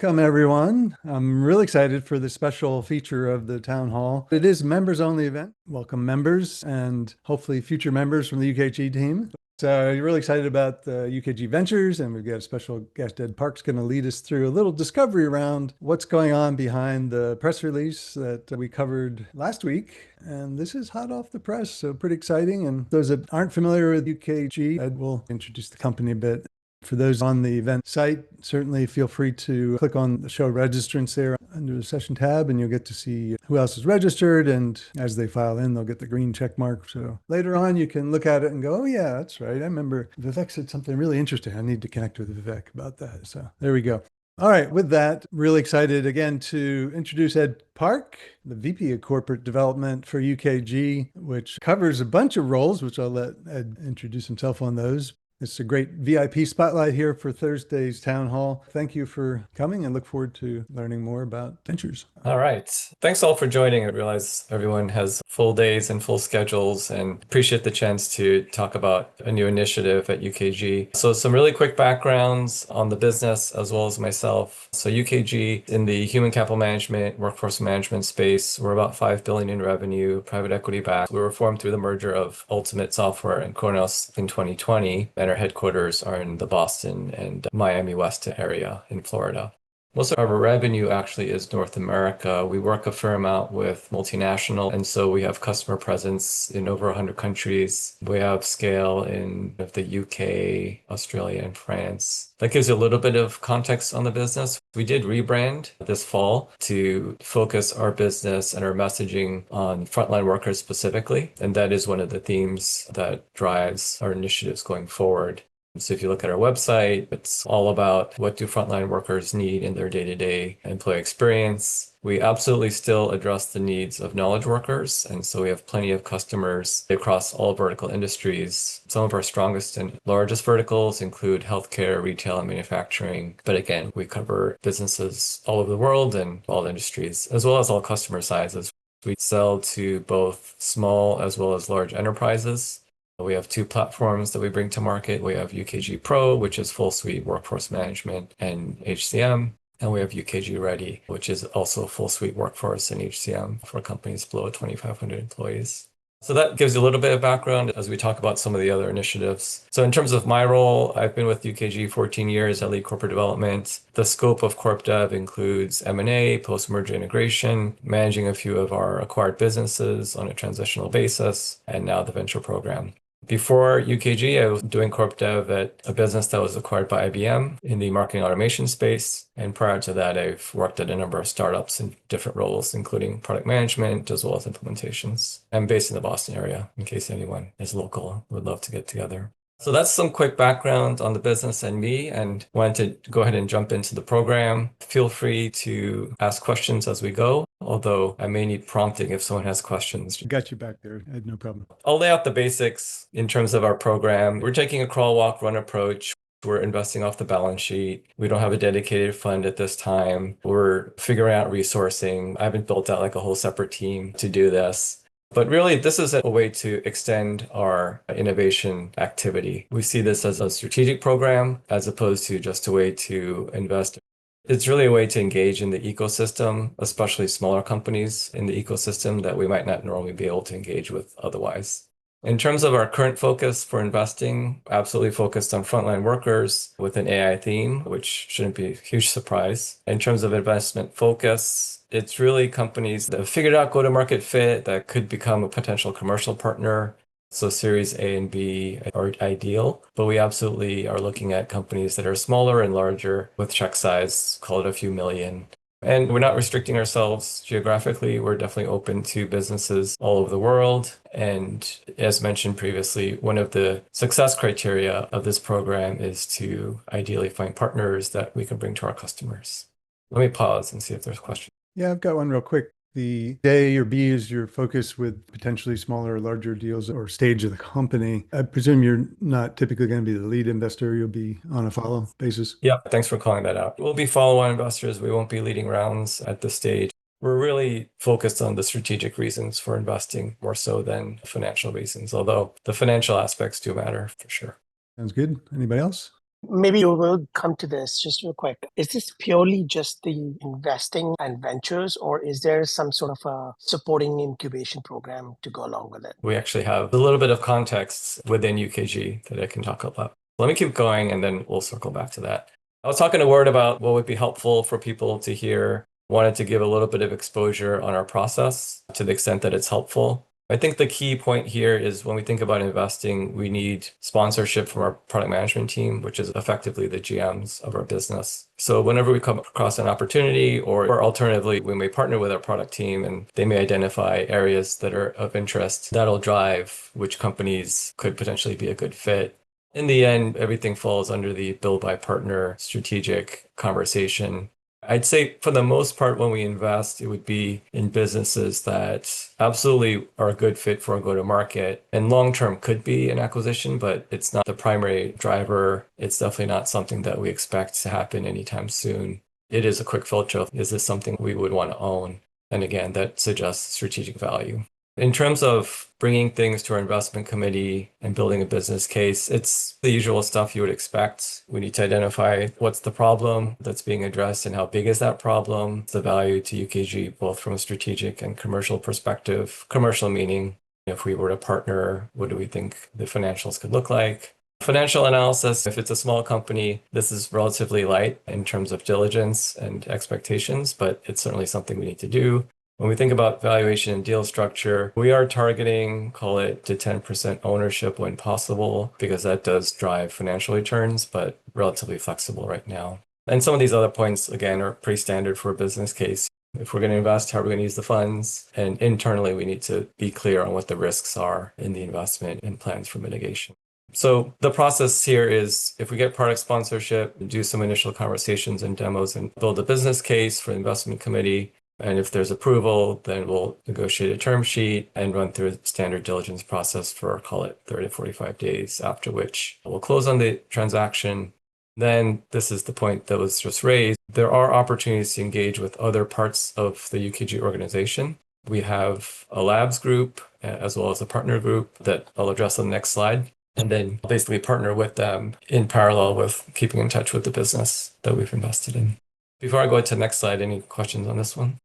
Welcome, everyone. I'm really excited for the special feature of the town hall. It is members only event. Welcome members and hopefully future members from the UKG team. So you're really excited about the UKG Ventures, and we've got a special guest. Ed Park's going to lead us through a little discovery around what's going on behind the press release that we covered last week. And this is hot off the press, so pretty exciting. And those that aren't familiar with UKG, Ed will introduce the company a bit. For those on the event site, certainly feel free to click on the show registrants there under the session tab, and you'll get to see who else is registered. And as they file in, they'll get the green check mark. So later on, you can look at it and go, oh, yeah, that's right. I remember Vivek said something really interesting. I need to connect with Vivek about that. So there we go. All right, with that, really excited again to introduce Ed Park, the VP of Corporate Development for UKG, which covers a bunch of roles, which I'll let Ed introduce himself on those. It's a great VIP spotlight here for Thursday's town hall. Thank you for coming and look forward to learning more about ventures. All right. Thanks all for joining. I realize everyone has full days and full schedules and appreciate the chance to talk about a new initiative at UKG. So some really quick backgrounds on the business as well as myself. So UKG in the human capital management, workforce management space, we're about 5 billion in revenue, private equity backed. We were formed through the merger of Ultimate Software and Kronos in 2020. And our headquarters are in the Boston and Miami West area in Florida. Most of our revenue actually is North America. We work a fair amount with multinational, and so we have customer presence in over 100 countries. We have scale in the UK, Australia, and France. That gives you a little bit of context on the business. We did rebrand this fall to focus our business and our messaging on frontline workers specifically, and that is one of the themes that drives our initiatives going forward. So if you look at our website, it's all about what do frontline workers need in their day-to-day employee experience. We absolutely still address the needs of knowledge workers. And so we have plenty of customers across all vertical industries. Some of our strongest and largest verticals include healthcare, retail, and manufacturing. But again, we cover businesses all over the world and all industries, as well as all customer sizes. We sell to both small as well as large enterprises. We have 2 platforms that we bring to market. We have UKG Pro, which is full suite workforce management and HCM. And we have UKG Ready, which is also full suite workforce and HCM for companies below 2,500 employees. So that gives you a little bit of background as we talk about some of the other initiatives. So in terms of my role, I've been with UKG 14 years. I lead corporate development. The scope of corp dev includes M&A, post-merger integration, managing a few of our acquired businesses on a transitional basis, and now the venture program. Before UKG, I was doing corp dev at a business that was acquired by IBM in the marketing automation space. And prior to that, I've worked at a number of startups in different roles, including product management as well as implementations. I'm based in the Boston area, in case anyone is local, would love to get together. So that's some quick background on the business and me, and wanted to go ahead and jump into the program. Feel free to ask questions as we go, although I may need prompting if someone has questions. Got you back there, Ed, no problem. I'll lay out the basics in terms of our program. We're taking a crawl, walk, run approach. We're investing off the balance sheet. We don't have a dedicated fund at this time. We're figuring out resourcing. I haven't built out like a whole separate team to do this. But really, this is a way to extend our innovation activity. We see this as a strategic program as opposed to just a way to invest. It's really a way to engage in the ecosystem, especially smaller companies in the ecosystem that we might not normally be able to engage with otherwise. In terms of our current focus for investing, absolutely focused on frontline workers with an AI theme, which shouldn't be a huge surprise. In terms of investment focus, it's really companies that have figured out go-to-market fit that could become a potential commercial partner. So Series A and B are ideal, but we absolutely are looking at companies that are smaller and larger with check size, call it a few million. And we're not restricting ourselves geographically. We're definitely open to businesses all over the world. And as mentioned previously, one of the success criteria of this program is to ideally find partners that we can bring to our customers. Let me pause and see if there's questions. Yeah, I've got one real quick. The A or B is your focus with potentially smaller or larger deals or stage of the company. I presume you're not typically going to be the lead investor. You'll be on a follow basis. Yeah, thanks for calling that out. We'll be follow-on investors. We won't be leading rounds at this stage. We're really focused on the strategic reasons for investing more so than financial reasons, although the financial aspects do matter for sure. Sounds good. Anybody else? Maybe you will come to this just real quick. Is this purely just the investing and ventures, or is there some sort of a supporting incubation program to go along with it? We actually have a little bit of context within UKG that I can talk about. Let me keep going and then we'll circle back to that. I was talking a word about what would be helpful for people to hear. Wanted to give a little bit of exposure on our process to the extent that it's helpful. I think the key point here is when we think about investing, we need sponsorship from our product management team, which is effectively the GMs of our business. So whenever we come across an opportunity, or alternatively, we may partner with our product team and they may identify areas that are of interest, that'll drive which companies could potentially be a good fit. In the end, everything falls under the build by partner strategic conversation. I'd say for the most part, when we invest, it would be in businesses that absolutely are a good fit for a go-to-market and long-term could be an acquisition, but it's not the primary driver. It's definitely not something that we expect to happen anytime soon. It is a quick filter of, is this something we would want to own? And again, that suggests strategic value. In terms of bringing things to our investment committee and building a business case, it's the usual stuff you would expect. We need to identify what's the problem that's being addressed and how big is that problem, the value to UKG, both from a strategic and commercial perspective. Commercial meaning, if we were to partner, what do we think the financials could look like? Financial analysis, if it's a small company, this is relatively light in terms of diligence and expectations, but it's certainly something we need to do. When we think about valuation and deal structure, we are targeting, call it to 10% ownership when possible, because that does drive financial returns, but relatively flexible right now. And some of these other points, again, are pretty standard for a business case. If we're going to invest, how are we going to use the funds? And internally, we need to be clear on what the risks are in the investment and plans for mitigation. So the process here is if we get product sponsorship, do some initial conversations and demos and build a business case for the investment committee. And if there's approval, then we'll negotiate a term sheet and run through a standard diligence process for, call it 30 to 45 days, after which we'll close on the transaction. Then this is the point that was just raised. There are opportunities to engage with other parts of the UKG organization. We have a labs group as well as a partner group that I'll address on the next slide. And then basically partner with them in parallel with keeping in touch with the business that we've invested in. Before I go to the next slide, any questions on this one?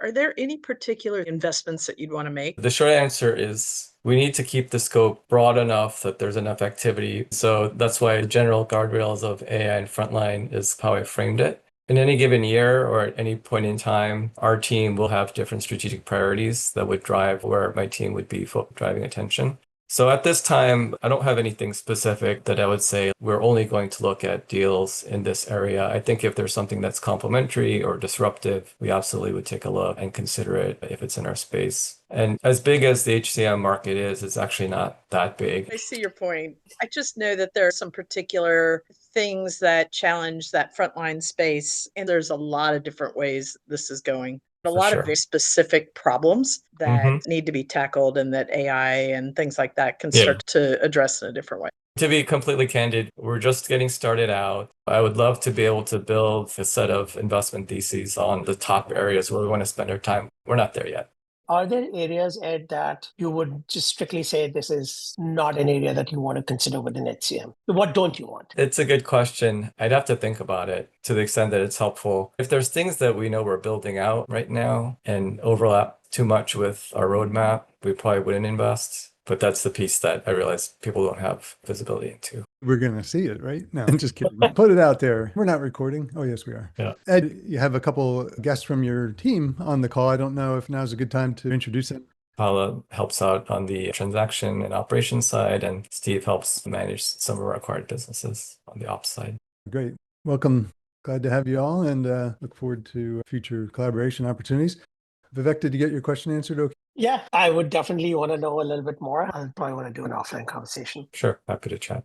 Are there any particular investments that you'd want to make? The short answer is we need to keep the scope broad enough that there's enough activity. So that's why the general guardrails of AI and frontline is how I framed it. In any given year or at any point in time, our team will have different strategic priorities that would drive where my team would be driving attention. So at this time, I don't have anything specific that I would say we're only going to look at deals in this area. I think if there's something that's complementary or disruptive, we absolutely would take a look and consider it if it's in our space. And as big as the HCM market is, it's actually not that big. I see your point. I just know that there are some particular things that challenge that frontline space, and there's a lot of different ways this is going. A lot of very specific problems that need to be tackled and that AI and things like that can start to address in a different way. To be completely candid, we're just getting started out. I would love to be able to build a set of investment theses on the top areas where we want to spend our time. We're not there yet. Are there areas, Ed, that you would just strictly say this is not an area that you want to consider within HCM? What don't you want? It's a good question. I'd have to think about it to the extent that it's helpful. If there's things that we know we're building out right now and overlap too much with our roadmap, we probably wouldn't invest. But that's the piece that I realize people don't have visibility into. We're going to see it, right? No, I'm just kidding. Put it out there. We're not recording. Oh, yes, we are. Yeah. Ed, you have a couple guests from your team on the call. I don't know if now's a good time to introduce them. Paula helps out on the transaction and operations side, and Steve helps manage some of our acquired businesses on the ops side. Great. Welcome. Glad to have you all and look forward to future collaboration opportunities. Vivek, did you get your question answered? Okay. Yeah, I would definitely want to know a little bit more. I'll probably want to do an offline conversation. Sure. Happy to chat.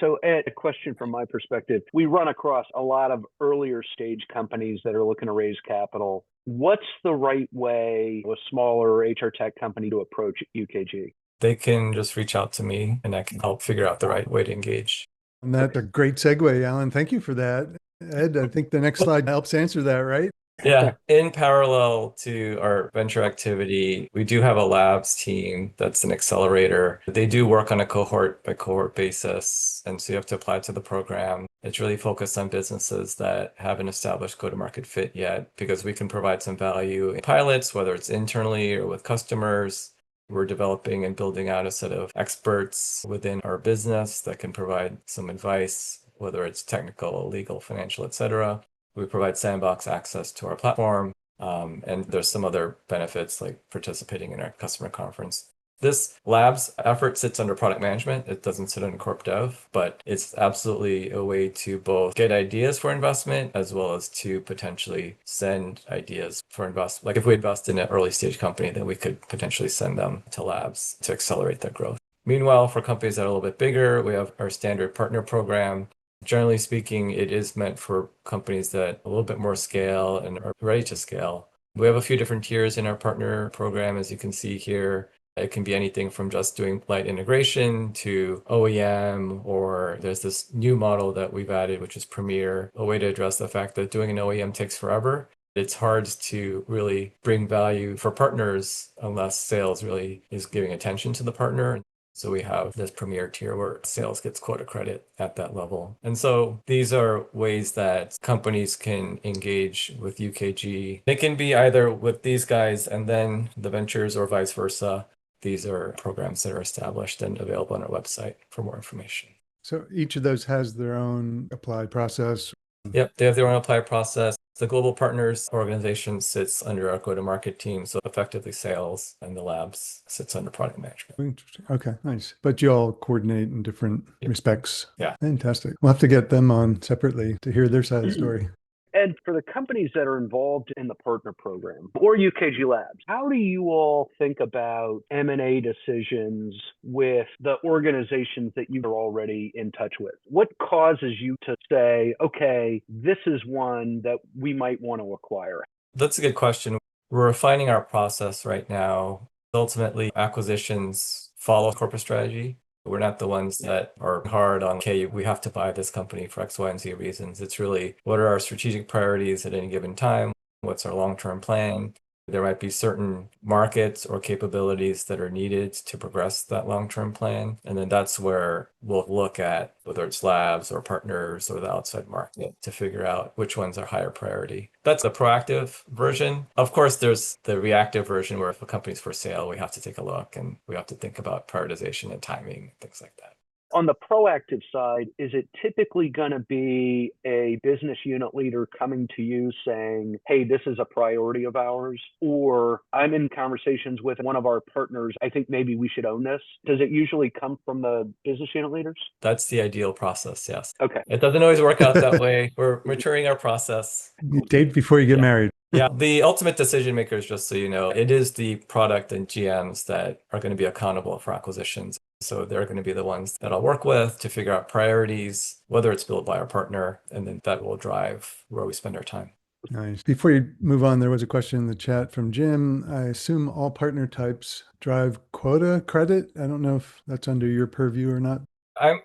So Ed, a question from my perspective. We run across a lot of earlier stage companies that are looking to raise capital. What's the right way a smaller HR tech company to approach UKG? They can just reach out to me and I can help figure out the right way to engage. And that's a great segue, Alan. Thank you for that. Ed, I think the next slide helps answer that, right? Yeah, in parallel to our venture activity, we do have a labs team that's an accelerator. They do work on a cohort by cohort basis, and so you have to apply to the program. It's really focused on businesses that haven't established go-to-market fit yet, because we can provide some value in pilots, whether it's internally or with customers. We're developing and building out a set of experts within our business that can provide some advice, whether it's technical, legal, financial, etc. We provide sandbox access to our platform, and there's some other benefits like participating in our customer conference. This labs effort sits under product management. It doesn't sit under corp dev, but it's absolutely a way to both get ideas for investment as well as to potentially send ideas for investment. Like if we invest in an early stage company, then we could potentially send them to labs to accelerate their growth. Meanwhile, for companies that are a little bit bigger, we have our standard partner program. Generally speaking, it is meant for companies that a little bit more scale and are ready to scale. We have a few different tiers in our partner program, as you can see here. It can be anything from just doing light integration to OEM, or there's this new model that we've added, which is Premier, a way to address the fact that doing an OEM takes forever. It's hard to really bring value for partners unless sales really is giving attention to the partner. So we have this Premier tier where sales gets quota credit at that level. And so these are ways that companies can engage with UKG. They can be either with these guys and then the ventures, or vice versa. These are programs that are established and available on our website for more information. So each of those has their own applied process. Yep, they have their own applied process. The Global Partners organization sits under our go-to-market team, so effectively sales, and the labs sits under product management. Interesting. Okay, nice. But you all coordinate in different respects. Yeah. Fantastic. We'll have to get them on separately to hear their side of the story. Ed, for the companies that are involved in the partner program or UKG Labs, how do you all think about M&A decisions with the organizations that you are already in touch with? What causes you to say, okay, this is one that we might want to acquire? That's a good question. We're refining our process right now. Ultimately, acquisitions follow corporate strategy. We're not the ones that are hard on, okay, we have to buy this company for X, Y, and Z reasons. It's really, what are our strategic priorities at any given time? What's our long-term plan? There might be certain markets or capabilities that are needed to progress that long-term plan. And then that's where we'll look at whether it's labs or partners or the outside market to figure out which ones are higher priority. That's the proactive version. Of course, there's the reactive version where if a company's for sale, we have to take a look and we have to think about prioritization and timing, things like that. On the proactive side, is it typically going to be a business unit leader coming to you saying, hey, this is a priority of ours? Or I'm in conversations with one of our partners, I think maybe we should own this. Does it usually come from the business unit leaders? That's the ideal process, yes. Okay. It doesn't always work out that way. We're maturing our process. You date before you get married. Yeah, the ultimate decision makers, just so you know, it is the product and GMs that are going to be accountable for acquisitions. So they're going to be the ones that I'll work with to figure out priorities, whether it's built by our partner, and then that will drive where we spend our time. Nice. Before you move on, there was a question in the chat from Jim. I assume all partner types drive quota credit. I don't know if that's under your purview or not.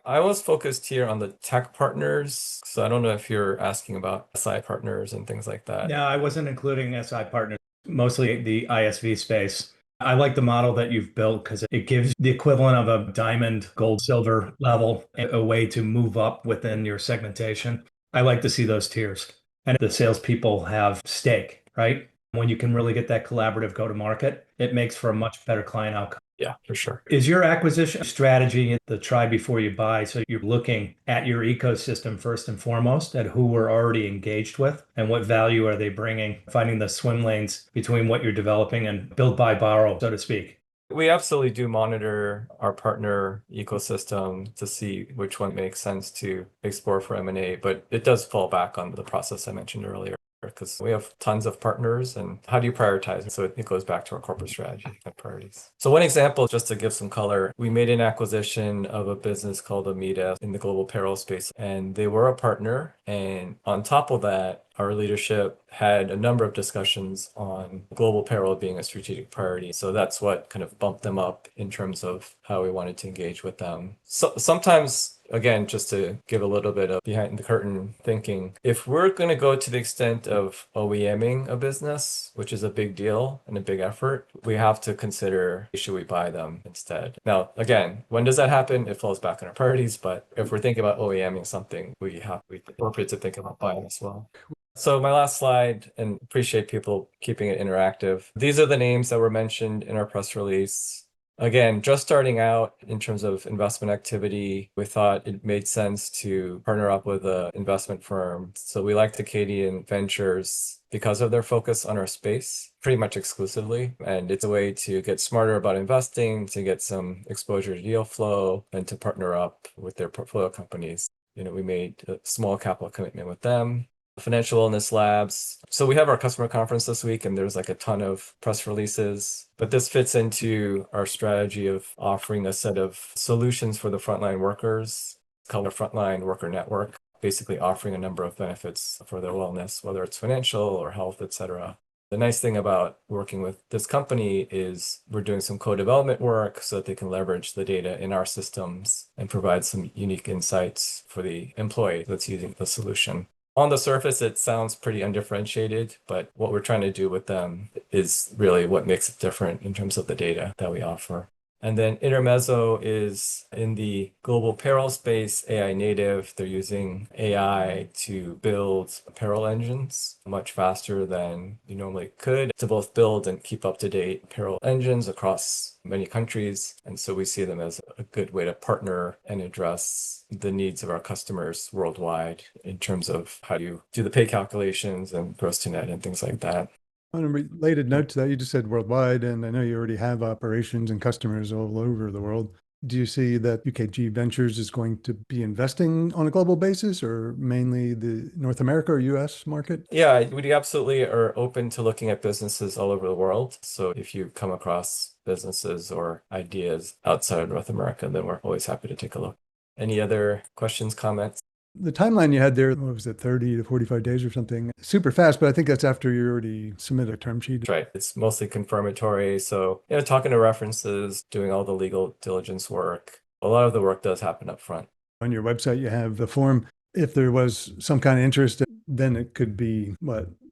I was focused here on the tech partners. So I don't know if you're asking about SI partners and things like that. No, I wasn't including SI partners, mostly the ISV space. I like the model that you've built because it gives the equivalent of a diamond, gold, silver level, a way to move up within your segmentation. I like to see those tiers. And the salespeople have stake, right? When you can really get that collaborative go-to-market, it makes for a much better client outcome. Yeah, for sure. Is your acquisition strategy the try before you buy? So you're looking at your ecosystem first and foremost, at who we're already engaged with and what value are they bringing, finding the swim lanes between what you're developing and build, buy, borrow, so to speak. We absolutely do monitor our partner ecosystem to see which one makes sense to explore for M&A, but it does fall back on the process I mentioned earlier, because we have tons of partners, and how do you prioritize? So it goes back to our corporate strategy and priorities. So one example, just to give some color, we made an acquisition of a business called Amita in the global apparel space, and they were a partner. And on top of that, our leadership had a number of discussions on global payroll being a strategic priority. So that's what kind of bumped them up in terms of how we wanted to engage with them. So sometimes, again, just to give a little bit of behind the curtain thinking, if we're going to go to the extent of OEMing a business, which is a big deal and a big effort, we have to consider, should we buy them instead? Now, again, when does that happen? It falls back on our priorities, but if we're thinking about OEMing something, we appropriate to think about buying as well. So my last slide, and appreciate people keeping it interactive. These are the names that were mentioned in our press release. Again, just starting out in terms of investment activity, we thought it made sense to partner up with an investment firm. So we like the UKG Ventures because of their focus on our space, pretty much exclusively. And it's a way to get smarter about investing, to get some exposure to deal flow, and to partner up with their portfolio companies. We made a small capital commitment with them. Financial Wellness Labs. So we have our customer conference this week, and there's like a ton of press releases, but this fits into our strategy of offering a set of solutions for the frontline workers called a Frontline Worker Network, basically offering a number of benefits for their wellness, whether it's financial or health, etc. The nice thing about working with this company is we're doing some co-development work so that they can leverage the data in our systems and provide some unique insights for the employee that's using the solution. On the surface, it sounds pretty undifferentiated, but what we're trying to do with them is really what makes it different in terms of the data that we offer. And then Intermezzo is in the global payroll space, AI native. They're using AI to build payroll engines much faster than you normally could to both build and keep up to date payroll engines across many countries. And so we see them as a good way to partner and address the needs of our customers worldwide in terms of how you do the pay calculations and gross to net and things like that. On a related note to that, you just said worldwide, and I know you already have operations and customers all over the world. Do you see that UKG Ventures is going to be investing on a global basis, or mainly the North America or US market? Yeah, we absolutely are open to looking at businesses all over the world. So if you come across businesses or ideas outside of North America, then we're always happy to take a look. Any other questions, comments? The timeline you had there, what was it, 30 to 45 days or something? Super fast, but I think that's after you already submit a term sheet. That's right. It's mostly confirmatory. So, talking to references, doing all the legal diligence work. A lot of the work does happen up front. On your website, you have the form. If there was some kind of interest, then it could be,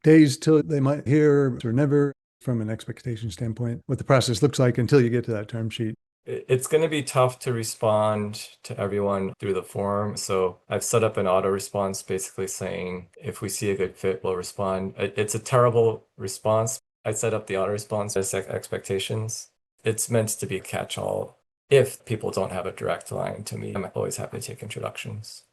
days till they might hear or never, from an expectation standpoint, what the process looks like until you get to that term sheet. It's going to be tough to respond to everyone through the form. So I've set up an auto response basically saying, if we see a good fit, we'll respond. It's a terrible response. I set up the auto response as expectations. It's meant to be a catch-all. If people don't have a direct line to me, I'm always happy to take introductions.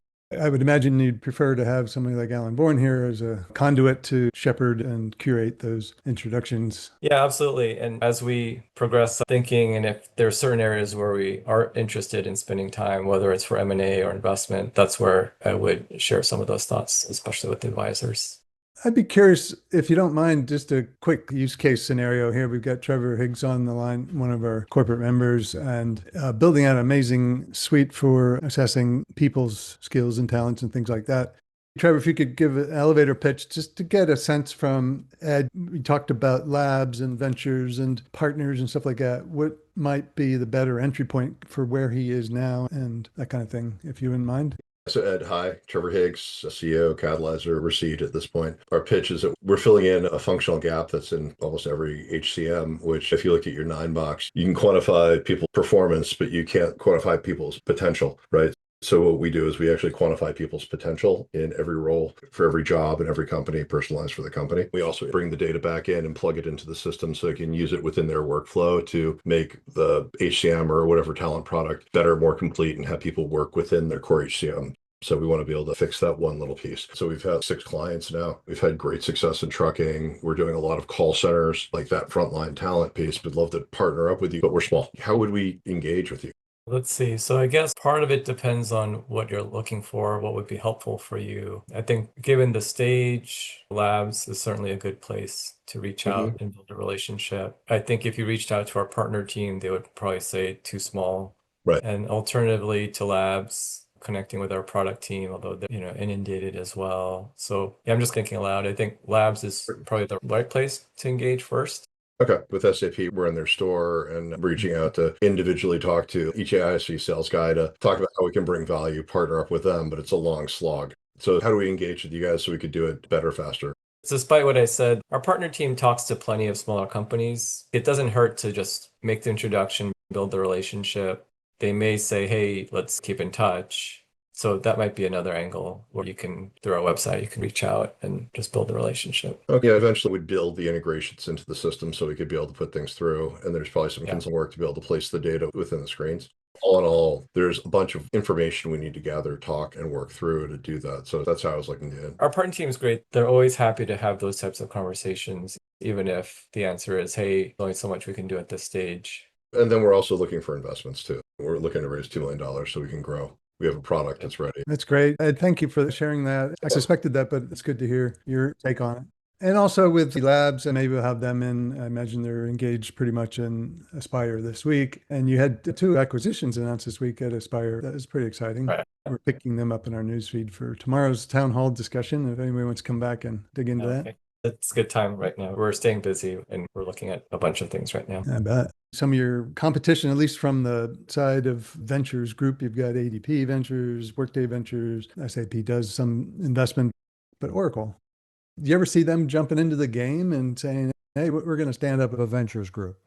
I would imagine you'd prefer to have somebody like Alan Bourne here as a conduit to shepherd and curate those introductions. Yeah, absolutely. And as we progress thinking, and if there are certain areas where we are interested in spending time, whether it's for M&A or investment, that's where I would share some of those thoughts, especially with advisors. I'd be curious, if you don't mind, just a quick use case scenario here. We've got Trevor Higgs on the line, one of our corporate members, and building out an amazing suite for assessing people's skills and talents and things like that. Trevor, if you could give an elevator pitch just to get a sense from Ed. We talked about labs and ventures and partners and stuff like that. What might be the better entry point for where he is now and that kind of thing, if you wouldn't mind? So Ed, hi, Trevor Higgs, CEO, Catalyzer, Receipt at this point. Our pitch is that we're filling in a functional gap that's in almost every HCM, which if you look at your 9-box, you can quantify people's performance, but you can't quantify people's potential, right? So what we do is we actually quantify people's potential in every role for every job in every company, personalized for the company. We also bring the data back in and plug it into the system so they can use it within their workflow to make the HCM or whatever talent product better, more complete, and have people work within their core HCM. So we want to be able to fix that one little piece. So we've had 6 clients now. We've had great success in trucking. We're doing a lot of call centers, like that frontline talent piece. We'd love to partner up with you, but we're small. How would we engage with you? Let's see. So I guess part of it depends on what you're looking for, what would be helpful for you. I think given the stage, labs is certainly a good place to reach out and build a relationship. I think if you reached out to our partner team, they would probably say too small. Right. And alternatively to labs, connecting with our product team, although they're, inundated as well. So yeah, I'm just thinking aloud. I think labs is probably the right place to engage first. Okay. With SAP, we're in their store and reaching out to individually talk to each ISV sales guy to talk about how we can bring value, partner up with them, but it's a long slog. So how do we engage with you guys so we could do it better, faster? Despite what I said, our partner team talks to plenty of smaller companies. It doesn't hurt to just make the introduction, build the relationship. They may say, hey, let's keep in touch. So that might be another angle where you can, through our website, you can reach out and just build a relationship. Okay. Yeah, eventually we'd build the integrations into the system so we could be able to put things through. And there's probably some console work to be able to place the data within the screens. All in all, there's a bunch of information we need to gather, talk, and work through to do that. So that's how I was looking at it. Our partner team is great. They're always happy to have those types of conversations, even if the answer is, hey, there's only so much we can do at this stage. And then we're also looking for investments too. We're looking to raise $2 million so we can grow. We have a product that's ready. That's great. Ed, thank you for sharing that. I suspected that, but it's good to hear your take on it. And also with the labs, and maybe we'll have them in. I imagine they're engaged pretty much in Aspire this week. And you had 2 acquisitions announced this week at Aspire. That is pretty exciting. Right. We're picking them up in our newsfeed for tomorrow's town hall discussion. If anybody wants to come back and dig into that. It's a good time right now. We're staying busy and we're looking at a bunch of things right now. I bet. Some of your competition, at least from the side of Ventures group, you've got ADP Ventures, Workday Ventures, SAP does some investment, but Oracle. Do you ever see them jumping into the game and saying, hey, we're going to stand up a Ventures group?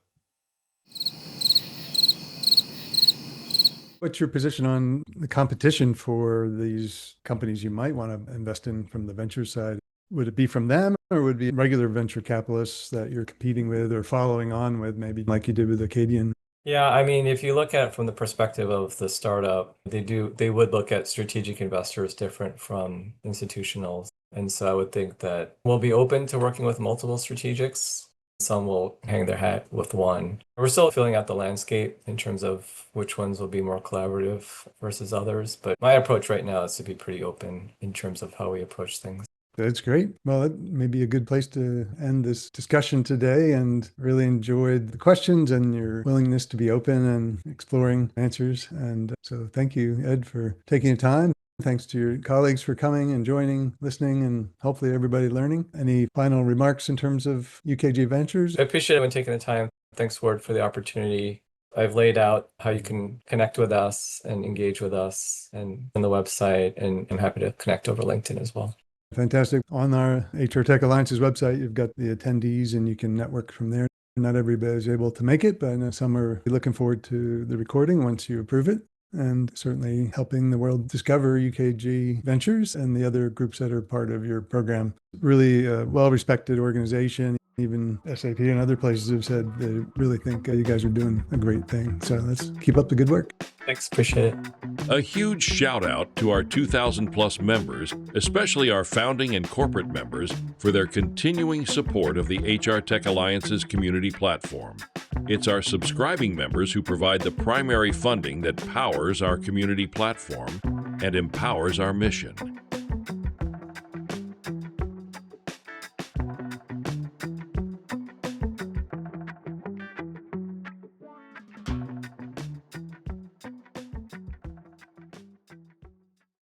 What's your position on the competition for these companies you might want to invest in from the venture side? Would it be from them, or would it be regular venture capitalists that you're competing with or following on with, maybe like you did with Acadian? Yeah, I mean, if you look at it from the perspective of the startup, they would look at strategic investors different from institutionals. And so I would think that we'll be open to working with multiple strategics. Some will hang their hat with one. We're still filling out the landscape in terms of which ones will be more collaborative versus others. But my approach right now is to be pretty open in terms of how we approach things. That's great. Well, that may be a good place to end this discussion today, and really enjoyed the questions and your willingness to be open and exploring answers. And so thank you, Ed, for taking the time. Thanks to your colleagues for coming and joining, listening, and hopefully everybody learning. Any final remarks in terms of UKG Ventures? I appreciate everyone taking the time. Thanks, Ward, for the opportunity. I've laid out how you can connect with us and engage with us and on the website, and I'm happy to connect over LinkedIn as well. Fantastic. On our HR Tech Alliance's website, you've got the attendees and you can network from there. Not everybody is able to make it, but I know some are looking forward to the recording once you approve it, and certainly helping the world discover UKG Ventures and the other groups that are part of your program. Really a well-respected organization. Even SAP and other places have said they really think you guys are doing a great thing. So let's keep up the good work. Thanks. Appreciate it. A huge shout out to our 2,000 plus members, especially our founding and corporate members, for their continuing support of the HR Tech Alliance's community platform. It's our subscribing members who provide the primary funding that powers our community platform and empowers our mission.